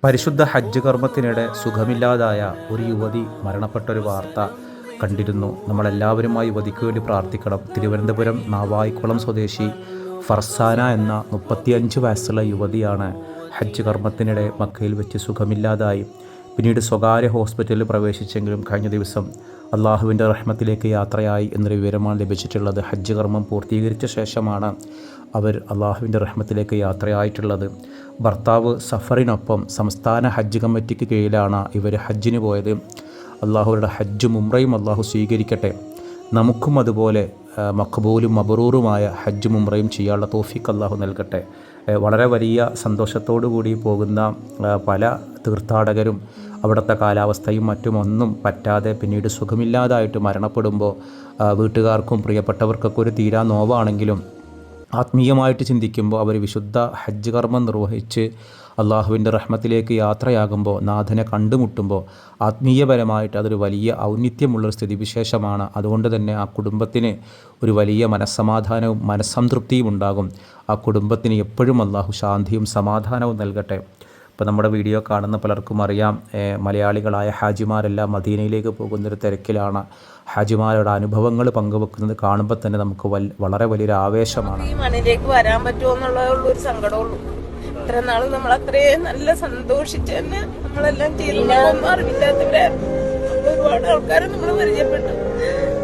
പരിശുദ്ധ ഹജ്ജ് കർമ്മത്തിനിടെ സുഖമില്ലാതായ ഒരു യുവതി മരണപ്പെട്ടൊരു വാർത്ത കണ്ടിരുന്നു. നമ്മളെല്ലാവരും ആ യുവതിക്ക് വേണ്ടി പ്രാർത്ഥിക്കണം. തിരുവനന്തപുരം നാവായിക്കുളം സ്വദേശി ഫർസാന എന്ന 35 വയസ്സുള്ള യുവതിയാണ് ഹജ്ജ് കർമ്മത്തിനിടെ മക്കയിൽ വെച്ച് സുഖമില്ലാതായി. പിന്നീട് സ്വകാര്യ ഹോസ്പിറ്റലിൽ പ്രവേശിച്ചെങ്കിലും കഴിഞ്ഞ ദിവസം അള്ളാഹുവിൻ്റെ റഹ്മത്തിലേക്ക് യാത്രയായി എന്നൊരു വിവരമാണ് ലഭിച്ചിട്ടുള്ളത്. ഹജ്ജ് കർമ്മം പൂർത്തീകരിച്ച ശേഷമാണ് അവർ അള്ളാഹുവിൻ്റെ റഹ്മത്തിലേക്ക് യാത്രയായിട്ടുള്ളത്. ഭർത്താവ് സഫറിനൊപ്പം സംസ്ഥാന ഹജ്ജ് കമ്മിറ്റിക്ക് കീഴിലാണ് ഇവർ ഹജ്ജിന് പോയത്. അള്ളാഹുവിൻ്റെ ഹജ്ജും ഉംറയും അള്ളാഹു സ്വീകരിക്കട്ടെ. നമുക്കും അതുപോലെ മഖബൂലും മബ്റൂറുമായ ഹജ്ജും ഉംറയും ചെയ്യാനുള്ള തൗഫീഖ് അള്ളാഹു നൽകട്ടെ. വളരെ വലിയ സന്തോഷത്തോടു കൂടി പോകുന്ന പല തീർത്ഥാടകരും അവിടുത്തെ കാലാവസ്ഥയും മറ്റുമൊന്നും പറ്റാതെ പിന്നീട് സുഖമില്ലാതായിട്ട് മരണപ്പെടുമ്പോൾ വീട്ടുകാർക്കും പ്രിയപ്പെട്ടവർക്കൊക്കെ ഒരു തീരാ നോവാണെങ്കിലും ആത്മീയമായിട്ട് ചിന്തിക്കുമ്പോൾ അവർ വിശുദ്ധ ഹജ്ജ് കർമ്മം നിർവഹിച്ച് അള്ളാഹുവിൻ്റെ റഹ്മത്തിലേക്ക് യാത്രയാകുമ്പോൾ നാഥനെ കണ്ടുമുട്ടുമ്പോൾ ആത്മീയപരമായിട്ട് അതൊരു വലിയ ഔന്നിത്യമുള്ളൊരു സ്ഥിതിവിശേഷമാണ്. അതുകൊണ്ട് തന്നെ ആ കുടുംബത്തിന് ഒരു വലിയ മനസ്സമാധാനവും മനസ്സംതൃപ്തിയും ഉണ്ടാകും. ആ കുടുംബത്തിന് എപ്പോഴും അള്ളാഹു ശാന്തിയും സമാധാനവും നൽകട്ടെ. ഇപ്പോൾ നമ്മുടെ വീഡിയോ കാണുന്ന പലർക്കും അറിയാം, മലയാളികളായ ഹാജിമാരെല്ലാം മദീനയിലേക്ക് പോകുന്നൊരു തിരക്കിലാണ്. ഹാജിമാരുടെ അനുഭവങ്ങൾ പങ്കുവെക്കുന്നത് കാണുമ്പോൾ തന്നെ നമുക്ക് വളരെ വലിയൊരു ആവേശമാണ്. ഈ മണ്ണിലേക്ക് വരാൻ പറ്റുമോ എന്നുള്ളൊരു സങ്കടമുള്ളൂ. ഇത്ര നാള് നമ്മൾ അത്രയും നല്ല സന്തോഷിച്ച് തന്നെ നമ്മളെല്ലാം ചെയ്തൊന്നും അറിവില്ലാത്തവരായിരുന്നു. ഒരുപാട് ആൾക്കാരെ നമ്മൾ പരിചയപ്പെട്ടു.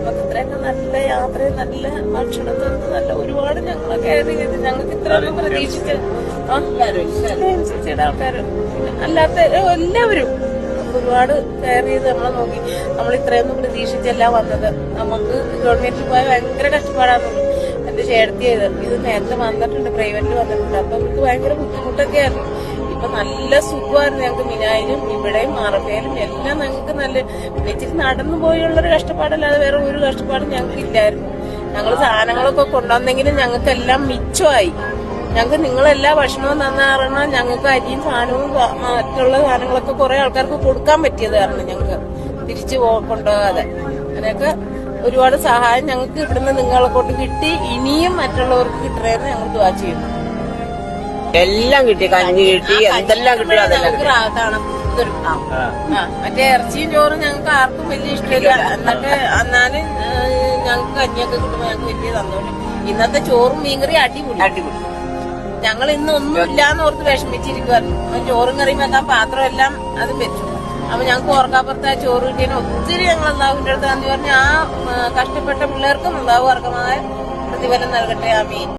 നമുക്ക് ഇത്രയൊക്കെ നല്ല യാത്രയും നല്ല ഭക്ഷണം തന്നു നല്ല ഒരുപാട് ഞങ്ങളെ കെയർ ചെയ്ത് ഞങ്ങൾക്ക് ഇത്രയൊന്നും പ്രതീക്ഷിച്ച് അനുസരിച്ചുള്ള ആൾക്കാരും അല്ലാത്ത എല്ലാവരും ഒരുപാട് കെയർ ചെയ്ത് നമ്മളെ നോക്കി. നമ്മൾ ഇത്രയൊന്നും പ്രതീക്ഷിച്ചല്ല വന്നത്. നമുക്ക് ഗവൺമെന്റിൽ പോയാൽ ഭയങ്കര കഷ്ടപ്പാടാണുള്ളൂ. എന്റെ ചേട്ടത്തി ഇത് നേരത്തെ വന്നിട്ടുണ്ട്, പ്രൈവറ്റിൽ വന്നിട്ടുണ്ട്. അപ്പൊ അവർക്ക് ഭയങ്കര ബുദ്ധിമുട്ടൊക്കെ ആയിരുന്നു. ഇപ്പൊ നല്ല സുഖമായിരുന്നു ഞങ്ങൾക്ക്. മിനായിലും ഇവിടെയും അറഫയിലും എല്ലാം ഞങ്ങൾക്ക് നല്ല ഇച്ചിരി നടന്നു പോയുള്ളൊരു കഷ്ടപ്പാടല്ലാതെ വേറെ ഒരു കഷ്ടപ്പാടും ഞങ്ങൾക്ക് ഇല്ലായിരുന്നു. ഞങ്ങൾ സാധനങ്ങളൊക്കെ കൊണ്ടുവന്നെങ്കിലും ഞങ്ങൾക്കെല്ലാം മിച്ചമായി. ഞങ്ങൾക്ക് നിങ്ങളെല്ലാ ഭക്ഷണവും തന്നാറണം. ഞങ്ങൾക്ക് അരിയും സാധനവും മറ്റുള്ള സാധനങ്ങളൊക്കെ കുറെ ആൾക്കാർക്ക് കൊടുക്കാൻ പറ്റിയത് കാരണം ഞങ്ങൾക്ക് തിരിച്ചു കൊണ്ടുപോകാതെ അങ്ങനെയൊക്കെ ഒരുപാട് സഹായം ഞങ്ങൾക്ക് ഇവിടുന്ന് നിങ്ങളെ കൊണ്ട് കിട്ടി. ഇനിയും മറ്റുള്ളവർക്ക് കിട്ടണമെന്ന് ഞങ്ങൾ ദുആ ചെയ്യുന്നു. എല്ലാം കിട്ടി, കഞ്ഞി കിട്ടി, എന്തെല്ലാം കിട്ടി ഞങ്ങൾക്ക് റാഹത്താണ്. മറ്റേ ഇറച്ചിയും ചോറും ഞങ്ങൾക്ക് ആർക്കും വലിയ ഇഷ്ടമില്ല. എന്നാലും ഞങ്ങൾക്ക് കഞ്ഞിയൊക്കെ കിട്ടുമ്പോൾ ഞങ്ങൾക്ക് വലിയ സന്തോഷം. ഇന്നത്തെ ചോറും മീൻകറി അടിപൊളി. ഞങ്ങൾ ഇന്ന് ഒന്നും ഇല്ലാന്ന് ഓർത്ത് വിഷമിച്ചിരിക്കുവായിരുന്നു. ചോറും കറിയും വെക്കാൻ പാത്രം എല്ലാം അതും വെച്ചു. അപ്പൊ ഞങ്ങൾക്ക് ഓർക്കാപ്പുറത്ത് ആ ചോറ് കിട്ടിയതിന് ഒത്തിരി ഞങ്ങൾ അള്ളാഹുവിന്റെ അടുത്ത് നന്ദി പറഞ്ഞു. ആ കഷ്ടപ്പെട്ട പിള്ളേർക്കും അള്ളാഹു അർഹമായ പ്രതിഫലം നൽകട്ടെ. ആമീൻ.